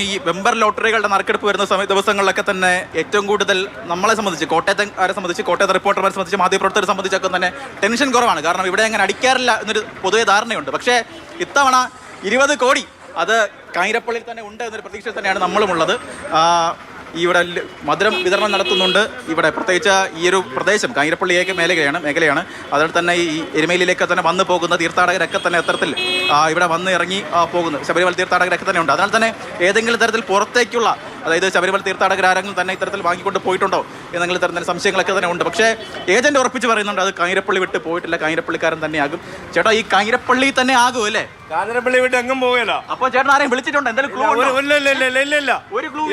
ഈ വെമ്പർ ലോട്ടറികളുടെ നറുക്കെടുപ്പ് വരുന്ന ദിവസങ്ങളിലൊക്കെ തന്നെ ഏറ്റവും കൂടുതൽ നമ്മളെ സംബന്ധിച്ച് കോട്ടയത്തെ റിപ്പോർട്ടർമാരെ സംബന്ധിച്ച് മാധ്യമപ്രവർത്തകരെ സംബന്ധിച്ചൊക്കെ തന്നെ ടെൻഷൻ കുറവാണ്. കാരണം ഇവിടെ അങ്ങനെ അടിക്കാറില്ല എന്നൊരു പൊതുവെ ധാരണയുണ്ട്. പക്ഷേ ഇത്തവണ 20 കോടി അത് കാഞ്ഞിരപ്പള്ളിയിൽ തന്നെ ഉണ്ട് എന്നൊരു പ്രതീക്ഷയിൽ തന്നെയാണ് നമ്മളുമുള്ളത്. ഇവിടെ മധുരം വിതരണം നടത്തുന്നുണ്ട്. ഇവിടെ പ്രത്യേകിച്ച് ഈ ഒരു പ്രദേശം കാഞ്ഞിരപ്പള്ളിയൊക്കെ മേഖലയാണ്. അതുപോലെ തന്നെ ഈ എരുമേലിയിലേക്ക് തന്നെ വന്നു പോകുന്ന തീർത്ഥാടകരൊക്കെ തന്നെ അത്തരത്തിൽ ഇവിടെ വന്ന് ഇറങ്ങി പോകുന്നു. ശബരിമല തീർത്ഥാടകരൊക്കെ തന്നെ ഉണ്ട്. അതിനാൽ തന്നെ ഏതെങ്കിലും തരത്തിൽ പുറത്തേക്കുള്ള, അതായത് ശബരിമല തീർത്ഥാടകരാരെങ്കിലും തന്നെ ഇത്തരത്തിൽ വാങ്ങിക്കൊണ്ട് പോയിട്ടുണ്ടോ എന്നെങ്കിലും തരത്തിൽ സംശയങ്ങളൊക്കെ തന്നെ ഉണ്ട്. പക്ഷേ ഏജന്റ് ഉറപ്പിച്ച് പറയുന്നുണ്ട് അത് കാഞ്ഞിരപ്പള്ളി വിട്ട് പോയിട്ടില്ല, കാഞ്ഞിരപ്പള്ളിക്കാരൻ തന്നെ ആകും. ചേട്ടാ, ഈ കാഞ്ഞിരപ്പള്ളി തന്നെ ആകും അല്ലേ? കാഞ്ഞിരപ്പള്ളി വിട്ട് എങ്ങും പോകില്ല. അപ്പൊ ചേട്ടൻ ആരെയും വിളിച്ചിട്ടുണ്ട്? എന്തായാലും ക്ലൂ ഇല്ല, ഒരു ക്ലൂ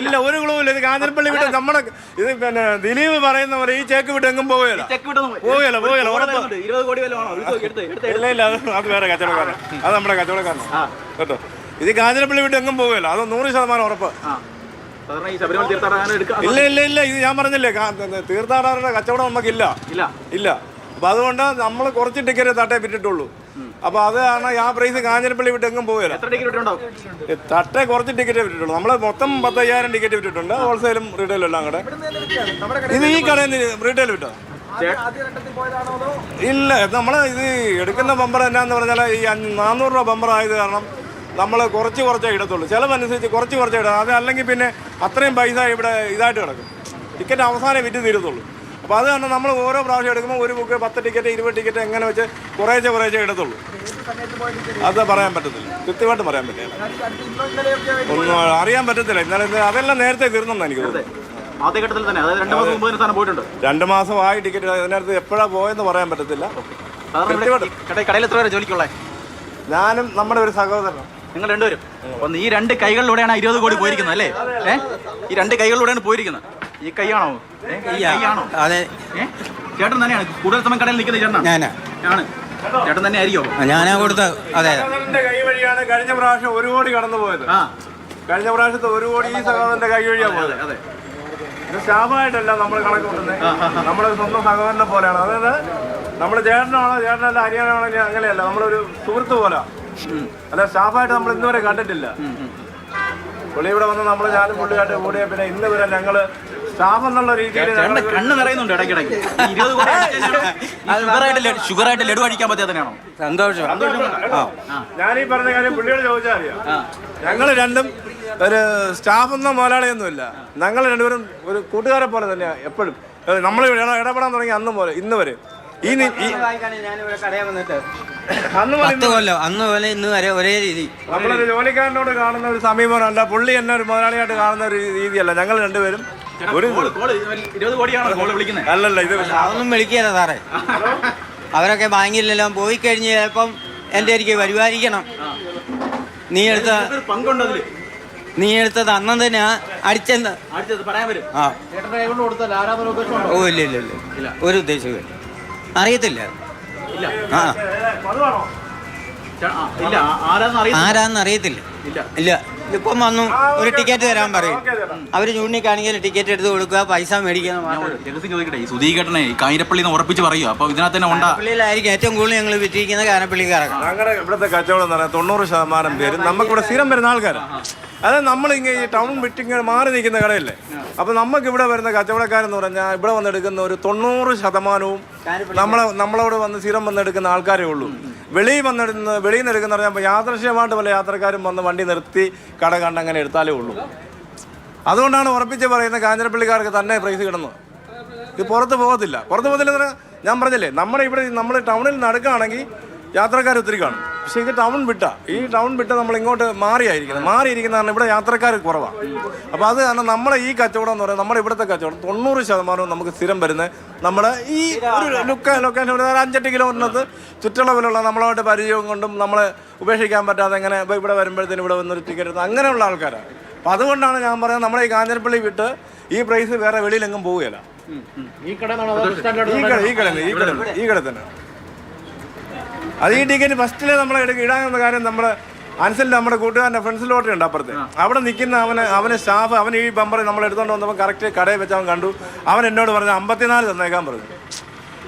ഇല്ല. ഇത് കാഞ്ഞിരപ്പള്ളി വിട്ട് നമ്മുടെ ഇത് പിന്നെ ദിലീപ് പറയുന്ന പോലെ ഈ ചേക്ക് വിട്ട് എങ്ങും പോകില്ല. ഇല്ല, അത് വേറെ കച്ചവടക്കാരൻ, അത് നമ്മുടെ കച്ചവടക്കാരൻ കേട്ടോ. ഇത് കാഞ്ഞിരപ്പള്ളി വിട്ട് എങ്ങും പോകില്ല, അത് 100% ഉറപ്പ്. ഇല്ല, ഇത് ഞാൻ പറഞ്ഞില്ലേ, തീർത്ഥാടകരുടെ കച്ചവടം നമുക്കില്ല. അപ്പൊ അതുകൊണ്ട് നമ്മൾ കുറച്ച് ടിക്കറ്റ് തട്ടേ വിറ്റിട്ടുള്ളൂ. അപ്പൊ അത് കാരണം ആ പ്രൈസ് കാഞ്ഞിരപ്പള്ളി വിട്ട് എങ്ങും പോകില്ല. തട്ടേ കുറച്ച് ടിക്കറ്റ് വിറ്റിട്ടുള്ളൂ. നമ്മള് മൊത്തം 10,000 ടിക്കറ്റ് വിറ്റിട്ടുണ്ട്, ഹോൾസെയിലും റീറ്റെയിലും എല്ലാം കൂടെ. ഇത് ഈ കടയിൽ നിന്ന് റീറ്റെയിൽ വിട്ടോ? ഇല്ല, നമ്മള് ഇത് എടുക്കുന്ന ബമ്പർ എന്നാന്ന് പറഞ്ഞാൽ ഈ 400 രൂപ ബമ്പർ ആയത് കാരണം നമ്മൾ കുറച്ചേ ഇടത്തുള്ളൂ. ചിലവനുസരിച്ച് കുറച്ചേ ഇടാം. അത് അല്ലെങ്കിൽ പിന്നെ അത്രയും പൈസ ഇവിടെ ഇതായിട്ട് കിടക്കും. ടിക്കറ്റ് അവസാനം വിറ്റ് തീരത്തുള്ളൂ. അപ്പോൾ അത് കാരണം നമ്മൾ ഓരോ പ്രാവശ്യം എടുക്കുമ്പോൾ ഒരു ബുക്ക് 10 ടിക്കറ്റ് 20 ടിക്കറ്റ് എങ്ങനെ വെച്ച് കുറേശ്ശെ ഇടത്തുള്ളൂ. അത് പറയാൻ പറ്റത്തില്ല, കൃത്യമായിട്ട് പറയാൻ പറ്റില്ല, ഒന്നും അറിയാൻ പറ്റത്തില്ല. ഇന്നലെ അതെല്ലാം നേരത്തെ തീർന്നെന്ന് എനിക്ക് തോന്നുന്നു. 2 മാസമായി ടിക്കറ്റ്. അതിനകത്ത് എപ്പോഴാണ് പോയെന്ന് പറയാൻ പറ്റത്തില്ല. ഞാനും നമ്മുടെ ഒരു സഹോദരനും. നിങ്ങൾ രണ്ടുപേരും ഒന്ന് ഈ 2 കൈകളിലൂടെയാണ് 20 കോടി പോയിരിക്കുന്നത് അല്ലേ? ഈ 2 കൈകളിലൂടെയാണ് പോയിരിക്കുന്നത്. ഈ കൈയാണോ? അതെ, ചേട്ടൻ തന്നെയാണ് കൂടുതൽ സമയം കടയിൽ നിൽക്കുന്നത്. ചേട്ടൻ തന്നെ ആയിരിക്കും. ഞാനാ കൊടുത്ത. അതെ, കൈ വഴിയാണ് കഴിഞ്ഞ പ്രാവശ്യം 1 കോടി കടന്നു പോയത്. കഴിഞ്ഞ പ്രാവശ്യത്തെ 1 കോടി ഈ സഹോദരന്റെ കൈ വഴിയാണ് പോയത്. ഇത് ശാപമായിട്ടല്ല നമ്മൾ കണക്ക് കൂട്ടുന്നത്, നമ്മുടെ സ്വന്തം സഹോദരനെ പോലെയാണ്. അതായത് നമ്മൾ ചേട്ടനല്ല അനിയനാണെങ്കിൽ അങ്ങനെയല്ല, നമ്മളൊരു സുഹൃത്ത് പോലെ. അല്ല, സ്റ്റാഫായിട്ട് നമ്മൾ ഇന്നുവരെ കണ്ടിട്ടില്ല. പുള്ളി ഇവിടെ വന്ന് ഞാനും പുള്ളിയായിട്ട് കൂടിയ പിന്നെ ഇന്ന് വരെ ഞങ്ങള് സ്റ്റാഫ് എന്നുള്ള രീതിയിൽ കണ്ണ് നിറയുന്നുണ്ട് ഇടയ്ക്കിടയ്ക്ക്. ഷുഗറായിട്ട് ലഡു അടിക്കാൻ പറ്റാത്തതാണോ? സന്തോഷം. ഞാനീ പറഞ്ഞ കാര്യം പുള്ളിയോട് ചോദിച്ചാൽ അറിയാം. ഞങ്ങൾ രണ്ടും ഒരു സ്റ്റാഫ് എന്ന മുതലാളിയൊന്നുമില്ല. ഞങ്ങൾ രണ്ടുപേരും ഒരു കൂട്ടുകാരെ പോലെ തന്നെയാണ് എപ്പോഴും. നമ്മൾ ഇടപെടാൻ തുടങ്ങി അന്ന് പോലെ ഇന്ന് വരെ. അന്ന് പോലെ ഇന്ന് വരെ ഒരേ രീതി. നമ്മളൊരു ജോലിക്കാരനോട് കാണുന്ന ഒരു സമീപനമല്ല, പുള്ളി എന്നെ ഒരു മുതലാളിയായിട്ട് കാണുന്ന ഒരു രീതിയല്ല. ഞങ്ങൾ രണ്ടുപേരും അല്ലല്ല, ഇത് അതൊന്നും വിളിക്കല്ല സാറേ. അവരൊക്കെ ബാങ്കിലെല്ലാം പോയി കഴിഞ്ഞ് ചിലപ്പം എൻ്റെ എനിക്ക് വരുമായിരിക്കണം. നീ എടുത്തത് അന്ന് തന്നെ അടിച്ചെന്ന് ഓ ഇല്ല ഒരു ഉദ്ദേശവും അറിയത്തില്ല. ആരാന്ന് അറിയത്തില്ല. ഇല്ല, ഇപ്പം വന്നു ഒരു ടിക്കറ്റ് തരാൻ പറയും. അവര് ചൂണ്ടിക്കാണെങ്കിൽ ടിക്കറ്റ് എടുത്ത് കൊടുക്കുക, പൈസ മേടിക്കുക. സുധീകട്ടനെ കാഞ്ഞിരപ്പള്ളി ഉറപ്പിച്ച് പറയുക. അപ്പൊ ഇതിനകത്ത് തന്നെ പള്ളിയിലായിരിക്കും ഏറ്റവും കൂടുതൽ ഞങ്ങൾ വിറ്റിരിക്കുന്ന കാഞ്ഞിരപ്പള്ളിക്കാരാണ്. ഞങ്ങളുടെ ഇവിടുത്തെ കച്ചവടം എന്ന് പറഞ്ഞാൽ 90% പേര് നമുക്കിവിടെ സ്ഥിരം വരുന്ന ആൾക്കാരാണ്. അതായത് നമ്മളിങ്ങനെ ഈ ടൗൺ വിട്ടിങ്ങനെ മാറി നിൽക്കുന്ന കടയല്ലേ. അപ്പോൾ നമുക്ക് ഇവിടെ വരുന്ന കച്ചവടക്കാരെന്ന് പറഞ്ഞാൽ ഇവിടെ വന്നെടുക്കുന്ന ഒരു 90% നമ്മളോട് വന്ന് സ്ഥിരം വന്നെടുക്കുന്ന ആൾക്കാരേ ഉള്ളൂ. വെളിയിൽ നിന്ന് എടുക്കുന്ന പറഞ്ഞാൽ യാദൃശ്യമായിട്ട് പല യാത്രക്കാരും വന്ന് വണ്ടി നിർത്തി കട കണ്ട് അങ്ങനെ എടുത്താലേ ഉള്ളൂ. അതുകൊണ്ടാണ് ഉറപ്പിച്ച് പറയുന്നത് കാഞ്ഞിരപ്പള്ളിക്കാർക്ക് തന്നെ പ്രൈസ് കിടന്നത്. ഇത് പുറത്ത് പോകത്തില്ല. ഞാൻ പറഞ്ഞില്ലേ, നമ്മൾ ടൗണിൽ നടക്കുകയാണെങ്കിൽ യാത്രക്കാർ ഒത്തിരി കാണും. പക്ഷേ ഇത് ഈ ടൗൺ വിട്ട നമ്മൾ ഇങ്ങോട്ട് മാറിയിരിക്കുന്ന കാരണം ഇവിടെ യാത്രക്കാർ കുറവാണ്. അപ്പോൾ അത് കാരണം നമ്മളെ ഈ കച്ചവടം എന്ന് പറയുന്നത് നമ്മുടെ ഇവിടുത്തെ കച്ചവടം 90% നമുക്ക് സ്ഥിരം വരുന്നത് നമ്മുടെ ഈ ഒരു ലൊക്കേഷൻ 5-8 കിലോമീറ്ററിനകത്ത് ചുറ്റളവിലുള്ള നമ്മളായിട്ട് പരിചയവും കൊണ്ടും നമ്മളെ ഉപേക്ഷിക്കാൻ പറ്റാതെ എങ്ങനെ ഇവിടെ വരുമ്പോഴത്തേനും ഇവിടെ വന്നൊരു ടിക്കറ്റ് എടുത്ത് അങ്ങനെയുള്ള ആൾക്കാരാണ്. അപ്പം അതുകൊണ്ടാണ് ഞാൻ പറയുന്നത് നമ്മളെ ഈ കാഞ്ഞിരപ്പള്ളി വിട്ട് ഈ പ്രൈസ് വേറെ വെളിയിലെങ്ങും പോവുകയില്ല. ഈ കട തന്നെ. അത് ഈ ടിക്കറ്റ് ഫസ്റ്റിലെ നമ്മൾ ഇടാനുള്ള കാര്യം നമ്മുടെ അൻസലിൻ്റെ നമ്മുടെ കൂട്ടുകാരൻ്റെ ഫ്രണ്ട്സ് ലോട്ടറി ഉണ്ട് അപ്പുറത്ത്. അവിടെ നിൽക്കുന്ന അവന് സ്റ്റാഫ് അവൻ ഈ ബമ്പർ നമ്മൾ എടുത്തുകൊണ്ട് വന്നപ്പോൾ കറക്റ്റ് കടയിൽ വെച്ച് അവൻ കണ്ടു. അവൻ എന്നോട് പറഞ്ഞു 54 തന്നേക്കാൻ പറഞ്ഞു.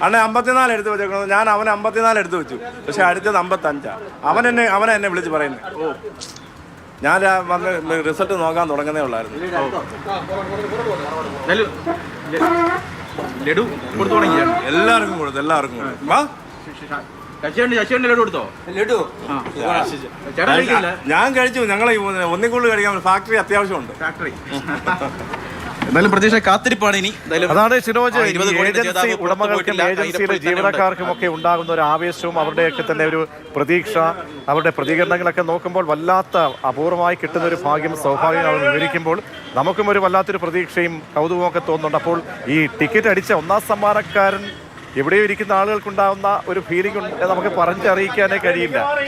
അണ്ണേ 54 എടുത്ത് വെച്ചേക്കണത്. ഞാൻ അവനെ 54 എടുത്ത് വെച്ചു. പക്ഷെ അടുത്തത് 55. അവൻ എന്നെ വിളിച്ച് പറയുന്നത്. ഞാൻ വന്ന് റിസൾട്ട് നോക്കാൻ തുടങ്ങുന്നേ ഉള്ളായിരുന്നു. ലഡു കൊടുത്തു തുടങ്ങി എല്ലാവർക്കും കൊടുത്തു. വാ, ശശിയുടെ ലഡു കൊടുത്തോ? ലഡു ചേട്ടാ കഴിക്കില്ല? ഞാൻ കഴിച്ചു. ഞങ്ങൾ ഒന്നിക്കുള്ളിൽ കഴിക്കാൻ ഫാക്ടറി അത്യാവശ്യമുണ്ട്. ഫാക്ടറി എന്തായാലും പ്രതീക്ഷ കാത്തിരിപ്പാണ് ഇനി. അതാണ് ഷിനോജ്, ഏജൻസി ഉടമകൾക്കും ഏജൻസിയിലെ ജീവനക്കാർക്കും ഒക്കെ ഉണ്ടാകുന്ന ഒരു ആവേശവും അവരുടെയൊക്കെ തന്നെ ഒരു പ്രതീക്ഷ, അവരുടെ പ്രതികരണങ്ങളൊക്കെ നോക്കുമ്പോൾ വല്ലാത്ത അപൂർവമായി കിട്ടുന്ന ഒരു ഭാഗ്യം, സൗഭാഗ്യം അവർ വിവരിക്കുമ്പോൾ നമുക്കും ഒരു വല്ലാത്തൊരു പ്രതീക്ഷയും കൗതുകവും ഒക്കെ തോന്നുന്നുണ്ട്. അപ്പോൾ ഈ ടിക്കറ്റ് അടിച്ച ഒന്നാം സമ്മാനക്കാരൻ എവിടെയോ ഇരിക്കുന്ന ആളുകൾക്കുണ്ടാകുന്ന ഒരു ഫീലിംഗ് നമുക്ക് പറഞ്ഞറിയിക്കാനേ കഴിയില്ല.